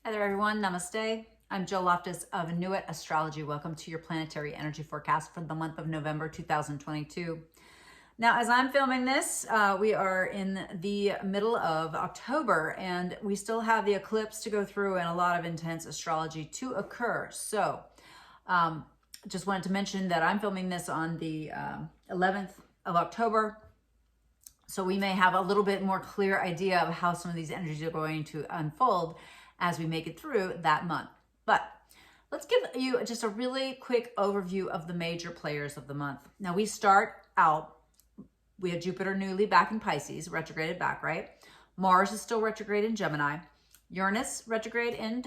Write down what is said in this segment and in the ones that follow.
Hi there, everyone. Namaste. I'm Jill Loftis of Nuit Astrology. Welcome to your Planetary Energy Forecast for the month of November 2022. Now, as I'm filming this, we are in the middle of October, and we still have the eclipse to go through and a lot of intense astrology to occur. So, just wanted to mention that I'm filming this on the 11th of October. So we may have a little bit more clear idea of how some of these energies are going to unfold as we make it through that month. But let's give you just a really quick overview of the major players of the month. Now we start out, we have Jupiter newly back in Pisces, retrograded back, right? Mars is still retrograde in Gemini. Uranus retrograde in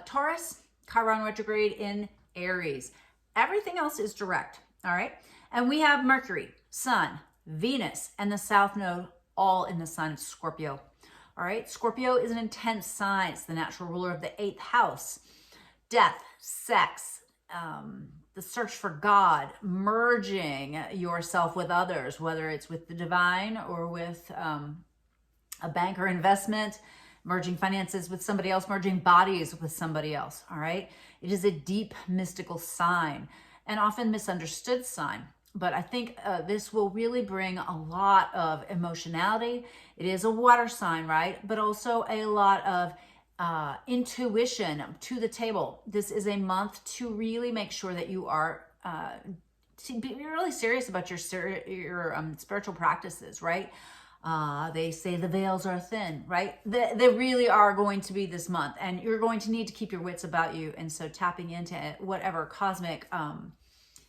Taurus. Chiron retrograde in Aries. Everything else is direct, all right? And we have Mercury, Sun, Venus, and the South Node all in the sign of Scorpio. All right, Scorpio is an intense sign. It's the natural ruler of the 8th house. Death, sex, the search for God, merging yourself with others, whether it's with the divine or with a bank or investment, merging finances with somebody else, merging bodies with somebody else, all right? It is a deep mystical sign and often misunderstood sign. But I think this will really bring a lot of emotionality. It is a water sign, right? But also a lot of intuition to the table. This is a month to really make sure that you are to be really serious about your spiritual practices, right? They say the veils are thin, right? They really are going to be this month, and you're going to need to keep your wits about you. And so tapping into whatever cosmic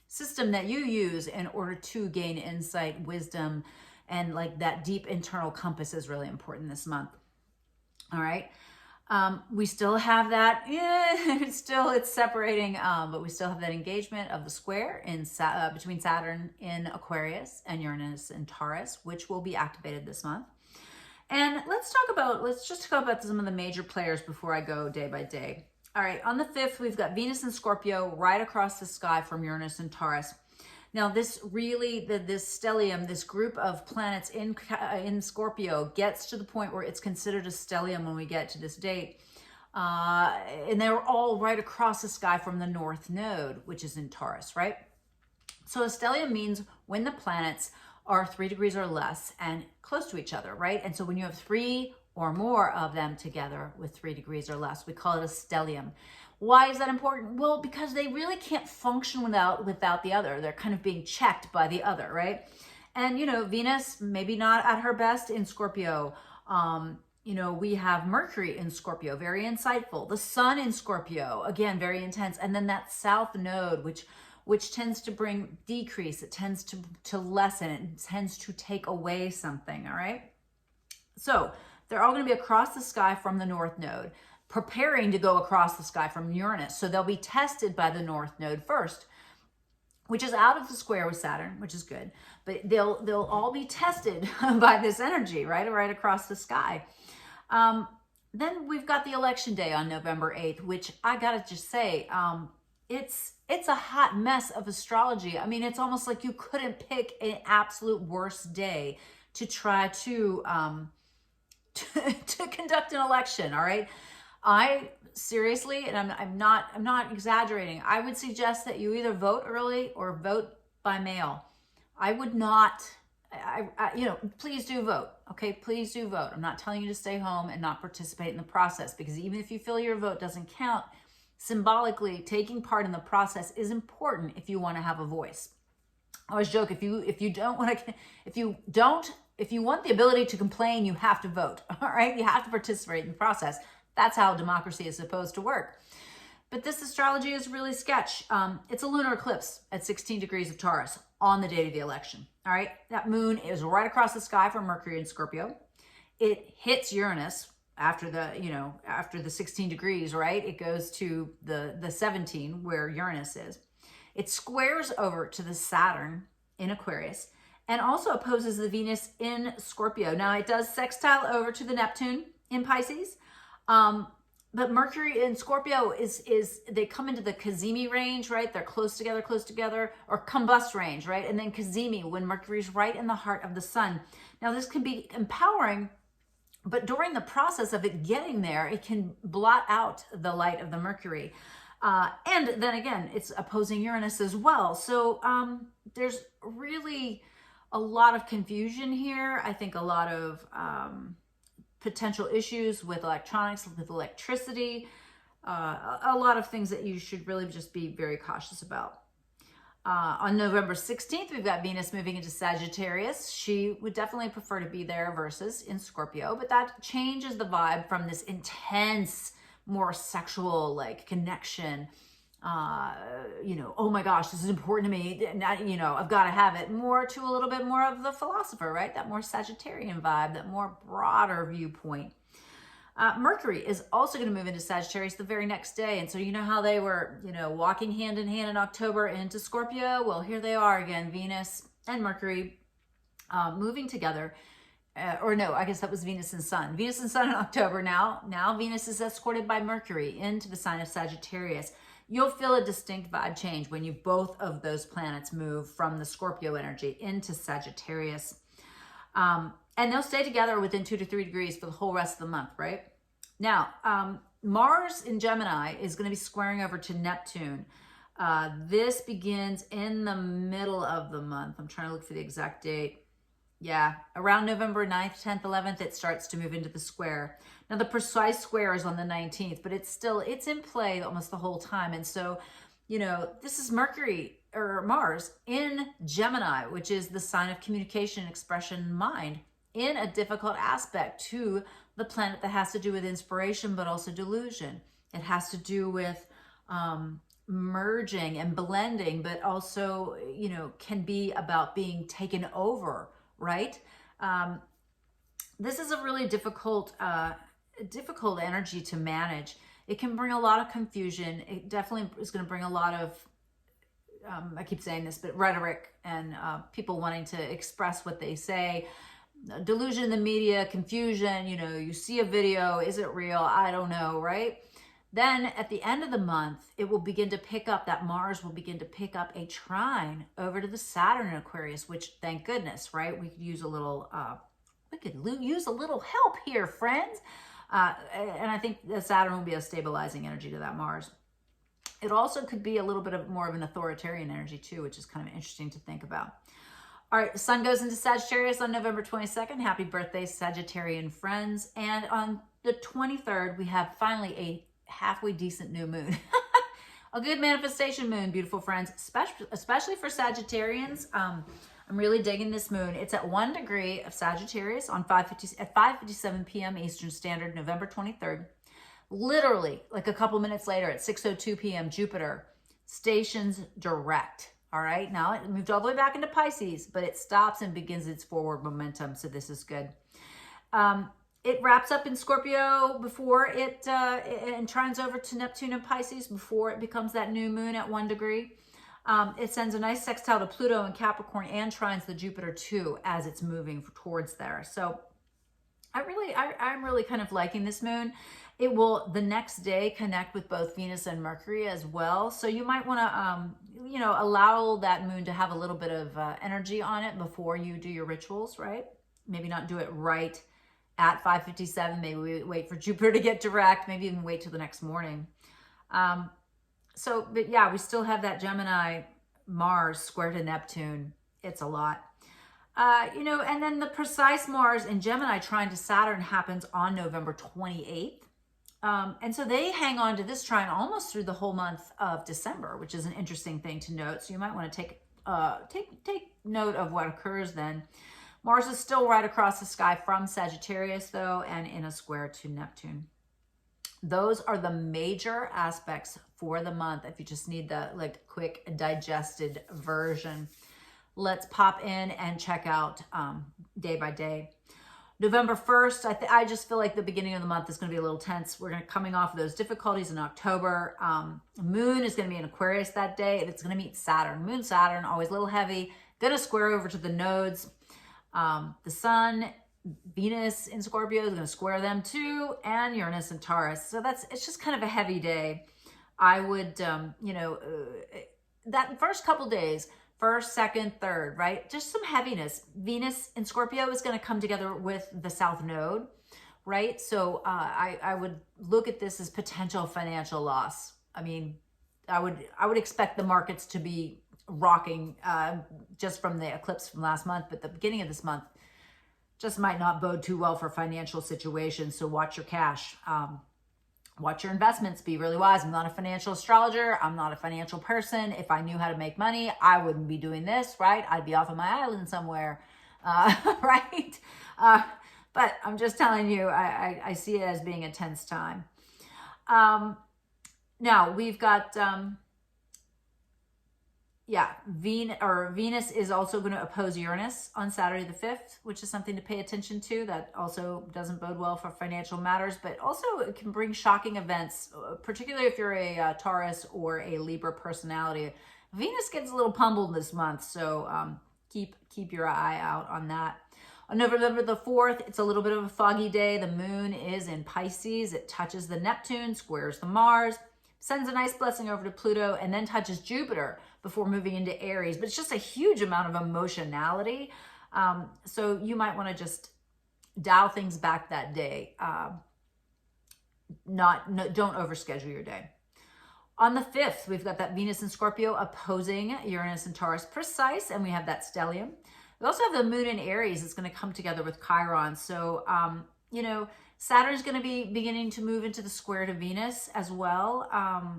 system that you use in order to gain insight, wisdom, and like that deep internal compass is really important this month. All right. We still have that, it's separating, but we still have that engagement of the square in between Saturn in Aquarius and Uranus in Taurus, which will be activated this month. And let's just talk about some of the major players before I go day by day. All right, on the 5th, we've got Venus and Scorpio right across the sky from Uranus and Taurus. Now, this really, this stellium, this group of planets in Scorpio gets to the point where it's considered a stellium when we get to this date. And they're all right across the sky from the North Node, which is in Taurus, right? So a stellium means when the planets are 3 degrees or less and close to each other, right? And so when you have 3 or more of them together with 3 degrees or less, we call it a stellium. Why is that important? Well, because they really can't function without the other. They're kind of being checked by the other, right? And, Venus, maybe not at her best in Scorpio. We have Mercury in Scorpio, very insightful. The Sun in Scorpio, again, very intense. And then that South Node, which tends to bring decrease. It tends to lessen. It tends to take away something, all right? So they're all going to be across the sky from the North Node, preparing to go across the sky from Uranus. So they'll be tested by the North Node first, which is out of the square with Saturn, which is good. But they'll all be tested by this energy, right across the sky. Then we've got the election day on November 8th, which I got to just say, it's a hot mess of astrology. I mean, it's almost like you couldn't pick an absolute worst day to try to conduct an election, all right? I seriously, and I'm not exaggerating, I would suggest that you either vote early or vote by mail. I would not, please do vote, okay? Please do vote. I'm not telling you to stay home and not participate in the process, because even if you feel your vote doesn't count, symbolically taking part in the process is important if you want to have a voice. I always joke, if you want the ability to complain, you have to vote, all right? You have to participate in the process. That's how democracy is supposed to work. But this astrology is really sketch. It's a lunar eclipse at 16 degrees of Taurus on the date of the election, all right? That moon is right across the sky from Mercury and Scorpio. It hits Uranus after the 16 degrees, right? It goes to the 17 where Uranus is. It squares over to the Saturn in Aquarius, and also opposes the Venus in Scorpio. Now, it does sextile over to the Neptune in Pisces, but Mercury in Scorpio they come into the Cazimi range, right? They're close together, or combust range, right? And then Cazimi, when Mercury's right in the heart of the sun. Now, this can be empowering But during the process of it getting there, it can blot out the light of the Mercury. And then again, it's opposing Uranus as well. So there's really a lot of confusion here. I think a lot of potential issues with electronics, with electricity, a lot of things that you should really just be very cautious about. On November 16th, we've got Venus moving into Sagittarius. She would definitely prefer to be there versus in Scorpio, but that changes the vibe from this intense, more sexual like connection. Oh my gosh, this is important to me. I've got to have it, more to a little bit more of the philosopher, right? That more Sagittarian vibe, that more broader viewpoint. Mercury is also going to move into Sagittarius the very next day. And so you know how they were, walking hand in hand in October into Scorpio? Well, here they are again, Venus and Mercury moving together. I guess that was Venus and Sun. Venus and Sun in October now. Now Venus is escorted by Mercury into the sign of Sagittarius. You'll feel a distinct vibe change when both of those planets move from the Scorpio energy into Sagittarius. And they'll stay together within 2 to 3 degrees for the whole rest of the month, right? Now, Mars in Gemini is going to be squaring over to Neptune. This begins in the middle of the month. I'm trying to look for the exact date. Yeah, around November 9th, 10th, 11th, it starts to move into the square. Now, the precise square is on the 19th, but it's in play almost the whole time. And so, this is Mars in Gemini, which is the sign of communication, expression, mind, in a difficult aspect to the planet that has to do with inspiration, but also delusion. It has to do with merging and blending, but also, can be about being taken over, right? This is a really difficult energy to manage. It can bring a lot of confusion. It definitely is going to bring a lot of, I keep saying this, but rhetoric and people wanting to express what they say. Delusion in the media, confusion, you see a video, is it real? I don't know, right? Then at the end of the month, it will begin to pick up, that Mars will begin to pick up a trine over to the Saturn in Aquarius, which thank goodness, right? We could use a little, help here, friends. And I think the Saturn will be a stabilizing energy to that Mars. It also could be a little bit more of an authoritarian energy too, which is kind of interesting to think about. All right, the sun goes into Sagittarius on November 22nd. Happy birthday, Sagittarian friends. And on the 23rd, we have finally a halfway decent new moon. A good manifestation moon, beautiful friends, especially for Sagittarians. I'm really digging this moon. It's at 1 degree of Sagittarius at 5:57 p.m. Eastern Standard, November 23rd. Literally, like a couple minutes later at 6:02 p.m., Jupiter stations direct. All right, now it moved all the way back into Pisces, but it stops and begins its forward momentum, so this is good. It wraps up in Scorpio before it trines over to Neptune and Pisces before it becomes that new moon at 1 degree. It sends a nice sextile to Pluto and Capricorn and trines the Jupiter too as it's moving towards there. So I'm really kind of liking this moon. It will the next day connect with both Venus and Mercury as well. So you might want to, allow that moon to have a little bit of energy on it before you do your rituals, right? Maybe not do it right at 5:57. Maybe we wait for Jupiter to get direct. Maybe even wait till the next morning. But yeah, we still have that Gemini Mars square to Neptune. It's a lot. And then the precise Mars in Gemini trine to Saturn happens on November 28th. And so they hang on to this trine almost through the whole month of December, which is an interesting thing to note. So you might want to take note of what occurs then. Mars is still right across the sky from Sagittarius, though, and in a square to Neptune. Those are the major aspects for the month. If you just need the quick digested version, let's pop in and check out day by day. November 1st, I just feel like the beginning of the month is going to be a little tense. We're coming off of those difficulties in October. Moon is going to be in Aquarius that day, and it's going to meet Saturn. Moon, Saturn, always a little heavy. Going to square over to the nodes. The Sun, Venus in Scorpio is going to square them too, and Uranus and Taurus. So it's just kind of a heavy day. I would, that first couple days, first, second, third, right? Just some heaviness. Venus in Scorpio is going to come together with the South Node, right? So I would look at this as potential financial loss. I mean, I would expect the markets to be rocking just from the eclipse from last month, but the beginning of this month just might not bode too well for financial situations. So watch your cash. Watch your investments, be really wise. I'm not a financial astrologer. I'm not a financial person. If I knew how to make money, I wouldn't be doing this, right? I'd be off on my island somewhere, right? But I'm just telling you, I see it as being a tense time. Now we've got, Venus is also going to oppose Uranus on Saturday the 5th, which is something to pay attention to. That also doesn't bode well for financial matters, but also it can bring shocking events, particularly if you're a Taurus or a Libra personality. Venus gets a little pummeled this month, so keep your eye out on that. On November the 4th, it's a little bit of a foggy day. The moon is in Pisces. It touches the Neptune, squares the Mars, sends a nice blessing over to Pluto, and then touches Jupiter before moving into Aries. But it's just a huge amount of emotionality. So you might want to just dial things back that day. Don't overschedule your day. On the 5th, we've got that Venus and Scorpio opposing Uranus and Taurus precise, and we have that stellium. We also have the moon in Aries. It's going to come together with Chiron. So, Saturn's going to be beginning to move into the square to Venus as well.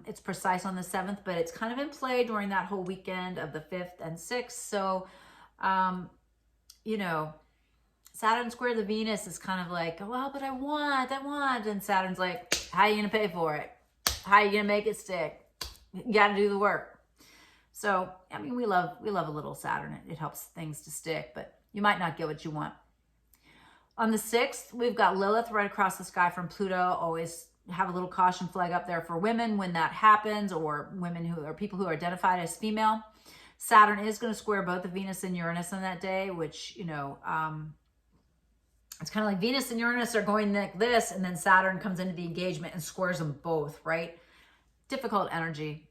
It's precise on the 7th, but it's kind of in play during that whole weekend of the 5th and 6th. So, Saturn square the Venus is kind of like, well, but I want. And Saturn's like, how are you going to pay for it? How are you going to make it stick? You got to do the work. So, I mean, we love a little Saturn. It helps things to stick, but you might not get what you want. On the 6th, we've got Lilith right across the sky from Pluto. Always have a little caution flag up there for women when that happens, or women who are people who are identified as female. Saturn is going to square both of Venus and Uranus on that day, which, it's kind of like Venus and Uranus are going like this, and then Saturn comes into the engagement and squares them both, right? Difficult energy.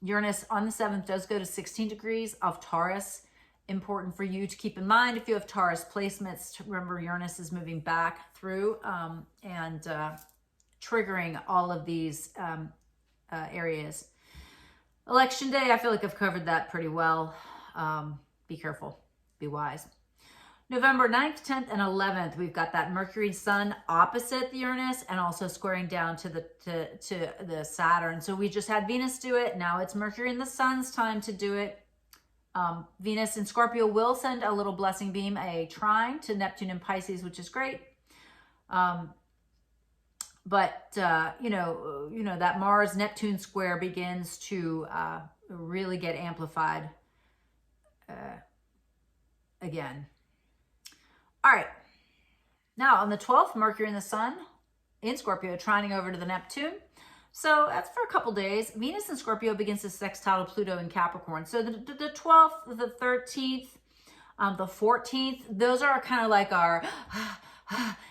Uranus on the 7th does go to 16 degrees of Taurus. Important for you to keep in mind if you have Taurus placements. Remember, Uranus is moving back through and triggering all of these areas. Election day, I feel like I've covered that pretty well. Be careful, be wise. November 9th, 10th, and 11th, we've got that Mercury Sun opposite the Uranus and also squaring down to the Saturn. So we just had Venus do it. Now it's Mercury and the Sun's time to do it. Venus in Scorpio will send a little blessing beam, a trine to Neptune and Pisces, which is great. That Mars-Neptune square begins to really get amplified again. All right. Now, on the 12th, Mercury and the Sun in Scorpio trining over to the Neptune. So that's for a couple days. Venus in Scorpio begins to sextile to Pluto in Capricorn. So the 12th, the 13th, the 14th, those are kind of like our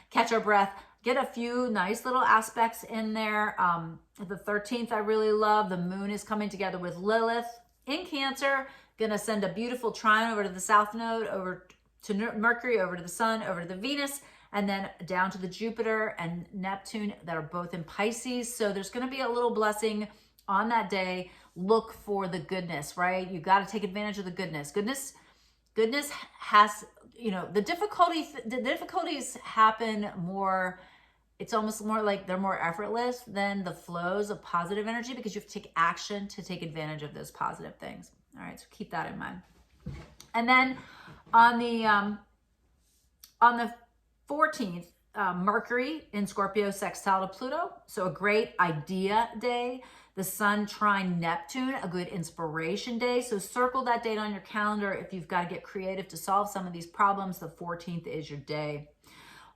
catch our breath, get a few nice little aspects in there. The 13th I really love. The moon is coming together with Lilith in Cancer. Gonna send a beautiful trine over to the South Node, over to Mercury, over to the Sun, over to the Venus, and then down to the Jupiter and Neptune that are both in Pisces. So there's going to be a little blessing on that day. Look for the goodness, right? You got to take advantage of the goodness. Goodness has, the difficulties happen more. It's almost more like they're more effortless than the flows of positive energy, because you have to take action to take advantage of those positive things. All right, so keep that in mind. And then on the 14th, Mercury in Scorpio sextile to Pluto. So a great idea day. The Sun trine Neptune, a good inspiration day. So circle that date on your calendar. If you've got to get creative to solve some of these problems, the 14th is your day.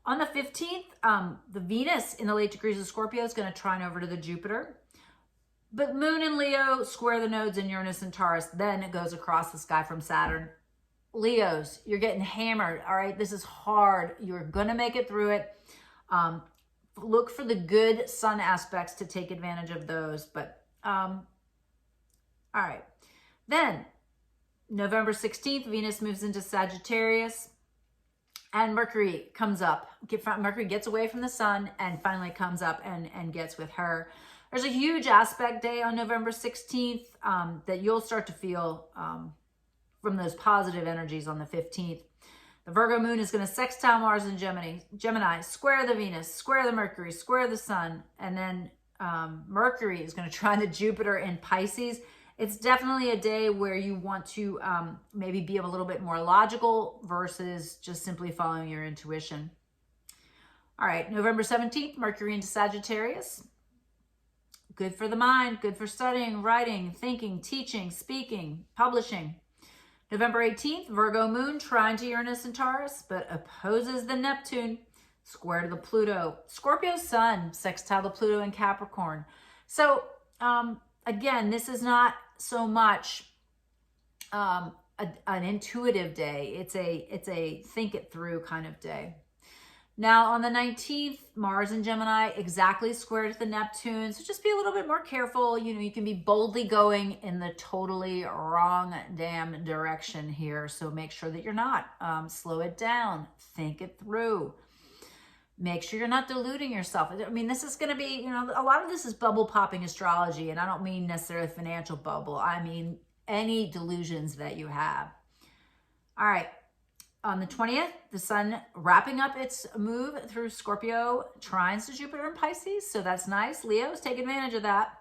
On the 15th, the Venus in the late degrees of Scorpio is going to trine over to the Jupiter. But Moon and Leo square the nodes in Uranus and Taurus. Then it goes across the sky from Saturn. Leos, you're getting hammered. All right, this is hard. You're going to make it through it. Look for the good sun aspects to take advantage of those. But, all right. Then, November 16th, Venus moves into Sagittarius. and Mercury comes up. Mercury gets away from the sun and finally comes up and gets with her. There's a huge aspect day on November 16th that you'll start to feel from those positive energies on the 15th. The Virgo Moon is going to sextile Mars and Gemini, square the Venus, square the Mercury, square the Sun, and then Mercury is going to try the Jupiter in Pisces. It's definitely a day where you want to maybe be a little bit more logical versus just simply following your intuition. All right, November 17th, Mercury into Sagittarius. Good for the mind, good for studying, writing, thinking, teaching, speaking, publishing. November 18th, Virgo Moon trine to Uranus and Taurus, but opposes the Neptune, square to the Pluto. Scorpio Sun, sextile the Pluto in Capricorn. So, again, this is not so much an intuitive day. It's a think it through kind of day. Now, on the 19th, Mars and Gemini exactly square to the Neptune. So just be a little bit more careful. You know, you can be boldly going in the totally wrong damn direction here. So make sure that you're not. Slow it down. Think it through. Make sure you're not deluding yourself. I mean, this is going to be, you know, a lot of this is bubble popping astrology. And I don't mean necessarily financial bubble. I mean, any delusions that you have. All right. On the 20th, the sun wrapping up its move through Scorpio trines to Jupiter and Pisces. So that's nice. Leos, take advantage of that.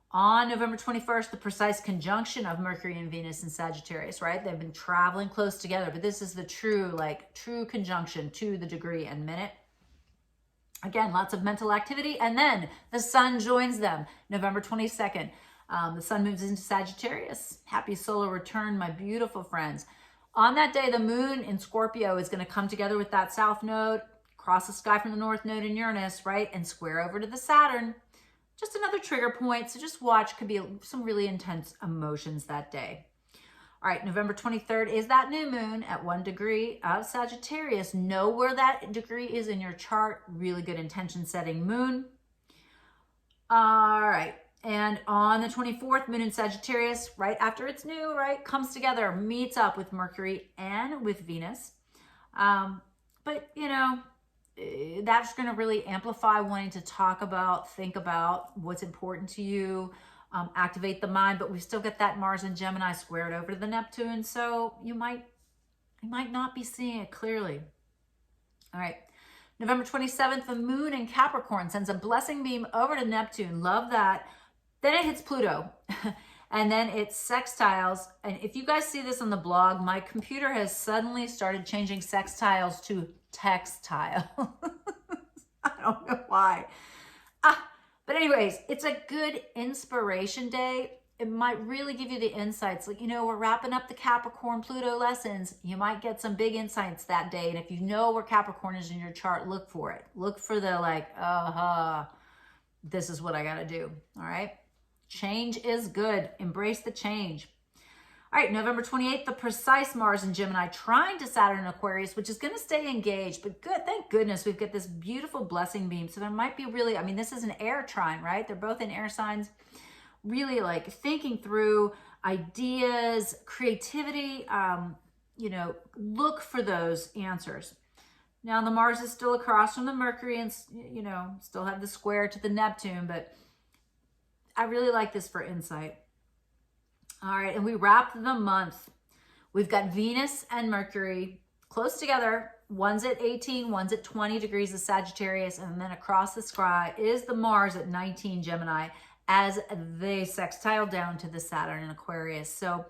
On November 21st, the precise conjunction of Mercury and Venus in Sagittarius, right? They've been traveling close together, but this is the true conjunction to the degree and minute. Again, lots of mental activity. And then the sun joins them November 22nd. The sun moves into Sagittarius. Happy solar return, my beautiful friends. On that day, the moon in Scorpio is going to come together with that south node, cross the sky from the north node in Uranus, right? And square over to the Saturn. Just another trigger point. So just watch. Could be some really intense emotions that day. All right, November 23rd is that new moon at 1 degree of Sagittarius. Know where that degree is in your chart. Really good intention setting moon. All right. And on the 24th, moon in Sagittarius, right after it's new, right, comes together, meets up with Mercury and with Venus. But, you know, that's going to really amplify wanting to talk about, think about what's important to you, activate the mind. But we still get that Mars and Gemini squared over to the Neptune. So you might not be seeing it clearly. All right. November 27th, the moon in Capricorn sends a blessing beam over to Neptune. Love that. Then it hits Pluto, and then it sextiles. And if you guys see this on the blog, my computer has suddenly started changing sextiles to textile. I don't know why. But anyways, it's a good inspiration day. It might really give you the insights. Like, you know, we're wrapping up the Capricorn Pluto lessons. You might get some big insights that day. And if you know where Capricorn is in your chart, look for it. Look for the like, this is what I got to do. All right. Change is good. Embrace the change. All right, November 28th, the precise Mars and Gemini trine to Saturn and Aquarius, which is going to stay engaged. But good, thank goodness we've got this beautiful blessing beam. So there might be really, I mean, this is an air trine, right? They're both in air signs. Really like thinking through ideas, creativity, you know, look for those answers. Now the Mars is still across from the Mercury and, you know, still have the square to the Neptune, but I really like this for insight. All right, and we wrap the month. We've got Venus and Mercury close together. One's at 18, one's at 20 degrees of Sagittarius, and then across the sky is the Mars at 19 Gemini as they sextile down to the Saturn and Aquarius. So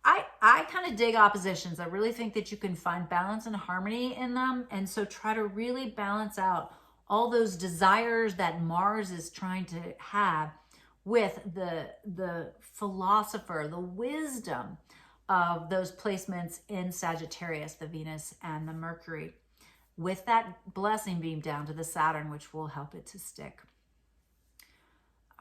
I kind of dig oppositions. I really think that you can find balance and harmony in them. And so try to really balance out all those desires that Mars is trying to have with the philosopher, the wisdom of those placements in Sagittarius, the Venus and the Mercury, with that blessing beam down to the Saturn, which will help it to stick.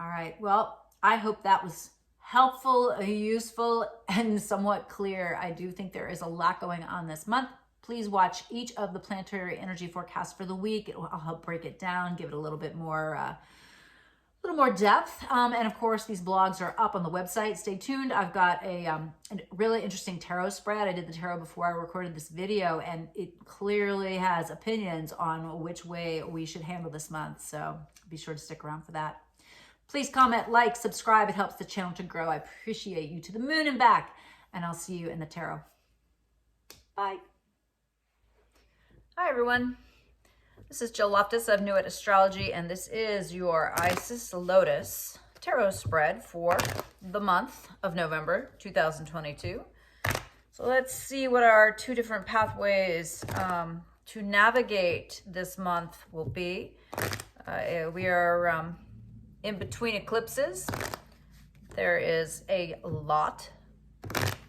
All right, well, I hope that was helpful, useful, and somewhat clear. I do think there is a lot going on this month. Please watch each of the planetary energy forecasts for the week. I'll help break it down, give it a little bit more little more depth. And of course, these blogs are up on the website. Stay tuned. I've got a really interesting tarot spread. I did the tarot before I recorded this video, and it clearly has opinions on which way we should handle this month. So be sure to stick around for that. Please comment, like, subscribe. It helps the channel to grow. I appreciate you to the moon and back, and I'll see you in the tarot. Bye. Hi, everyone. This is Jill Loftis of Nuit Astrology, and this is your Isis Lotus tarot spread for the month of November 2022. So let's see what our two different pathways to navigate this month will be. We are in between eclipses. There is a lot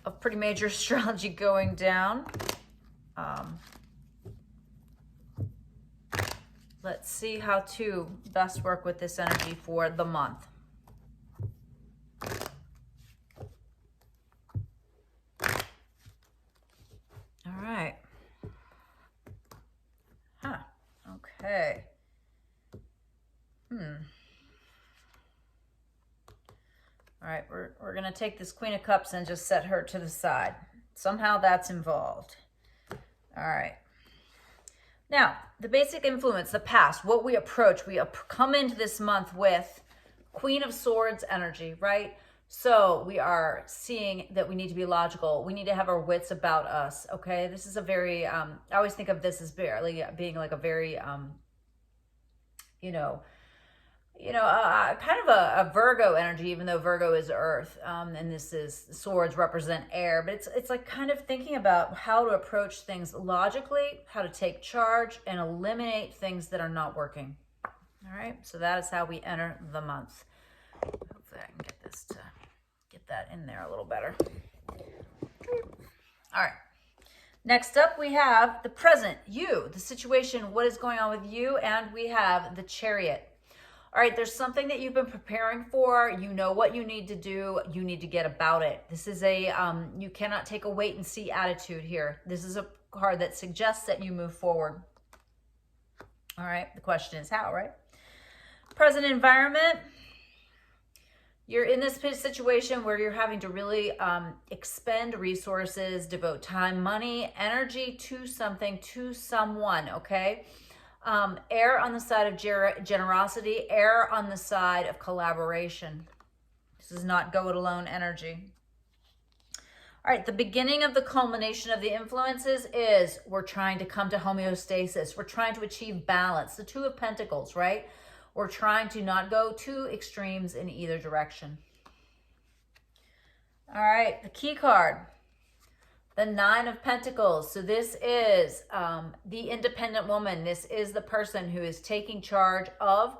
of pretty major astrology going down. Let's see how to best work with this energy for the month. All right. Huh. Okay. All right, we're going to take this Queen of Cups and just set her to the side. Somehow that's involved. All right. Now, the basic influence, the past, what we approach, we come into this month with Queen of Swords energy, right? So we are seeing that we need to be logical. We need to have our wits about us, okay? This is a very, I always think of this as being like a very, kind of a Virgo energy, even though Virgo is earth, and this is swords represent air, but it's like kind of thinking about how to approach things logically, how to take charge and eliminate things that are not working. All right, so that is how we enter the month. Hopefully I can get this to get that in there a little better. All right. Next up, we have the present, you, the situation, what is going on with you, and we have the Chariot. All right, there's something that you've been preparing for. You know what you need to do. You need to get about it. This is a, you cannot take a wait and see attitude here. This is a card that suggests that you move forward. All right, the question is how, right? Present environment. You're in this situation where you're having to really expend resources, devote time, money, energy to something, to someone, okay? Err on the side of generosity, err on the side of collaboration. This is not go it alone energy. All right, the beginning of the culmination of the influences is we're trying to come to homeostasis. We're trying to achieve balance. The Two of Pentacles, right? We're trying to not go too extremes in either direction. All right, the key card. The Nine of Pentacles. So this is the independent woman. This is the person who is taking charge of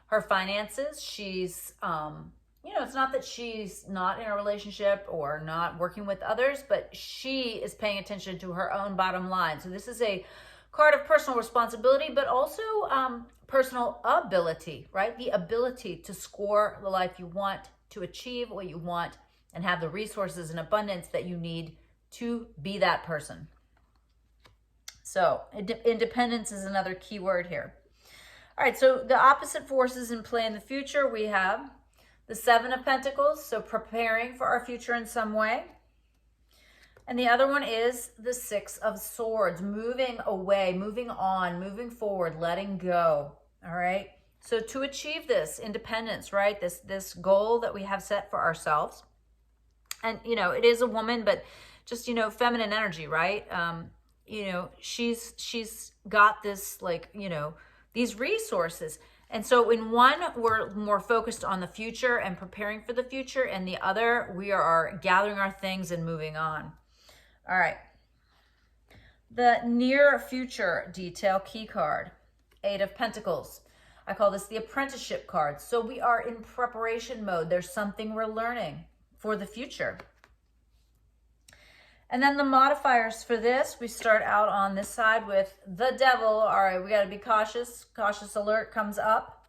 her finances. She's, it's not that she's not in a relationship or not working with others, but she is paying attention to her own bottom line. So this is a card of personal responsibility, but also personal ability, right? The ability to score the life you want, to achieve what you want, and have the resources and abundance that you need to be that person. So independence is another key word here. All right, so the opposite forces in play in the future, we have the Seven of Pentacles, so preparing for our future in some way. And the other one is the Six of Swords, moving away, moving on, moving forward, letting go. All right, so to achieve this independence, right, this goal that we have set for ourselves, and it is a woman, but just, feminine energy, right? She's got this, these resources. And so in one, we're more focused on the future and preparing for the future. And the other, we are gathering our things and moving on. All right. The near future detail key card, Eight of Pentacles. I call this the apprenticeship card. So we are in preparation mode. There's something we're learning for the future. And then the modifiers for this, we start out on this side with the devil. All right, we got to be cautious. Cautious alert comes up.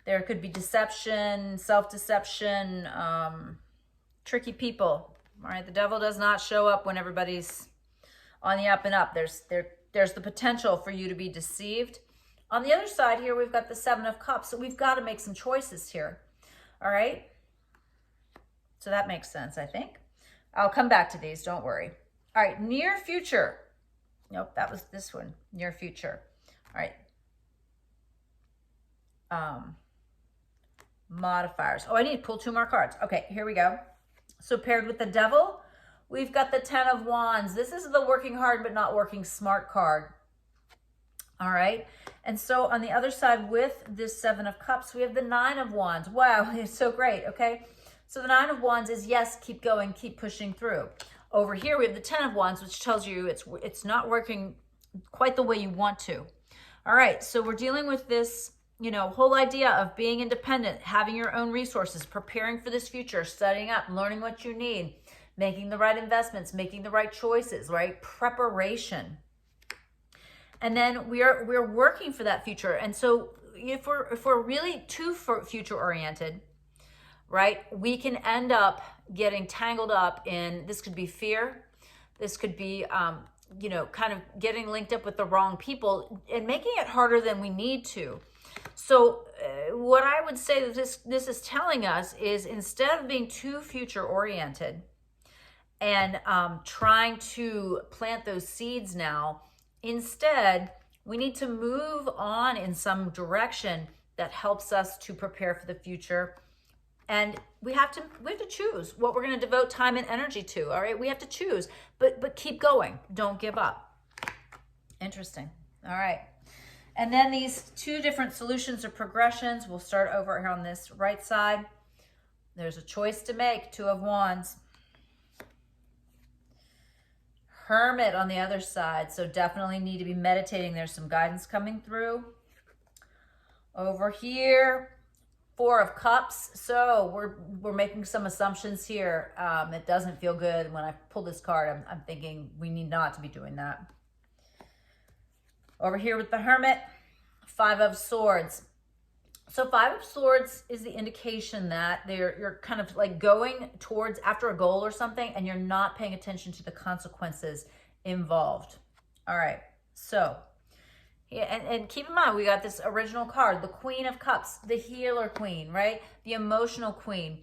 There could be deception, self-deception, tricky people. All right, the devil does not show up when everybody's on the up and up. There's the potential for you to be deceived. On the other side here, we've got the Seven of Cups. So we've got to make some choices here. All right. So that makes sense, I think. I'll come back to these. Don't worry. All right. Near future. Nope, that was this one. Near future. All right. Modifiers. Oh, I need to pull 2 more cards. Okay, here we go. So paired with the Devil, we've got the 10 of Wands. This is the working hard but not working smart card. All right. And so on the other side with this 7 of Cups, we have the 9 of Wands. Wow, it's so great. Okay. So the 9 of Wands is, yes, keep going, keep pushing through. Over here, we have the 10 of Wands, which tells you it's not working quite the way you want to. All right. So we're dealing with this, you know, whole idea of being independent, having your own resources, preparing for this future, studying up, learning what you need, making the right investments, making the right choices, right? Preparation. And then we're working for that future. And so if we're really too future oriented, right, we can end up getting tangled up in, this could be fear. This could be, you know, kind of getting linked up with the wrong people and making it harder than we need to. So what I would say that this is telling us is, instead of being too future oriented and trying to plant those seeds now, instead we need to move on in some direction that helps us to prepare for the future. And we have to choose what we're going to devote time and energy to. All right, we have to choose, but keep going. Don't give up. Interesting. All right. And then these 2 different solutions or progressions. We'll start over here on this right side. There's a choice to make, 2 of Wands. Hermit on the other side. So definitely need to be meditating. There's some guidance coming through. Over here, 4 of Cups. So we're making some assumptions here. It doesn't feel good. When I pull this card, I'm thinking we need not to be doing that. Over here with the Hermit, 5 of Swords. So 5 of Swords is the indication that you're kind of like going towards after a goal or something, and you're not paying attention to the consequences involved. All right. So, yeah, and keep in mind, we got this original card, the Queen of Cups, the healer queen, right? The emotional queen.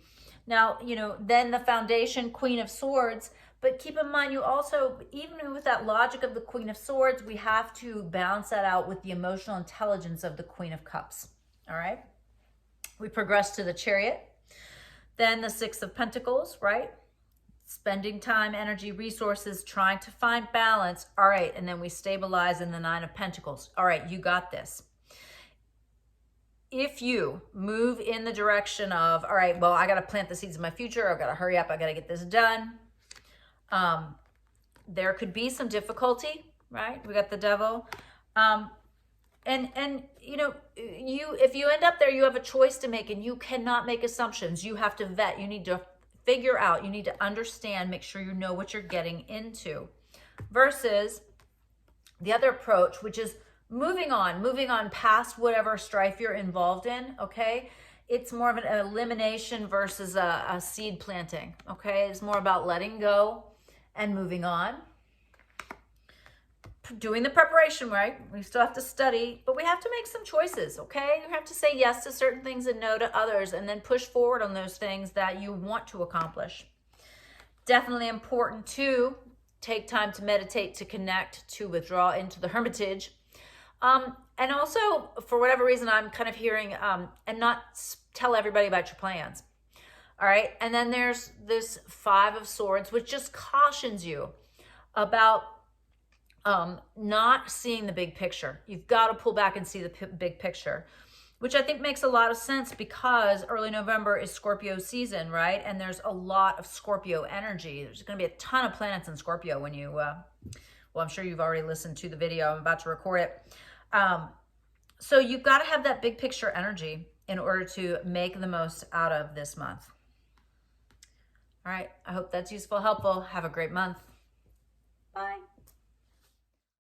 Now, you know, then the foundation, Queen of Swords. But keep in mind, you also, even with that logic of the Queen of Swords, we have to balance that out with the emotional intelligence of the Queen of Cups. All right. We progress to the Chariot. Then the 6 of Pentacles, right? Spending time, energy, resources, trying to find balance. All right. And then we stabilize in the 9 of Pentacles. All right. You got this. If you move in the direction of, all right, well, I got to plant the seeds of my future. I've got to hurry up. I got to get this done. There could be some difficulty, right? We got the Devil. And you know, if you end up there, you have a choice to make, and you cannot make assumptions. You have to vet. You need to figure out, you need to understand, make sure you know what you're getting into. Versus the other approach, which is moving on past whatever strife you're involved in, okay? It's more of an elimination versus a seed planting, okay? It's more about letting go and moving on. Doing the preparation, right? We still have to study, but we have to make some choices, okay? You have to say yes to certain things and no to others, and then push forward on those things that you want to accomplish. Definitely important to take time to meditate, to connect, to withdraw into the hermitage. And also, for whatever reason, I'm kind of hearing, and not tell everybody about your plans. All right. And then there's this 5 of Swords, which just cautions you about not seeing the big picture. You've got to pull back and see the big picture, which I think makes a lot of sense because early November is Scorpio season, right? And there's a lot of Scorpio energy. There's going to be a ton of planets in Scorpio when you, well, I'm sure you've already listened to the video. I'm about to record it. So you've got to have that big picture energy in order to make the most out of this month. All right. I hope that's useful, helpful. Have a great month. Bye.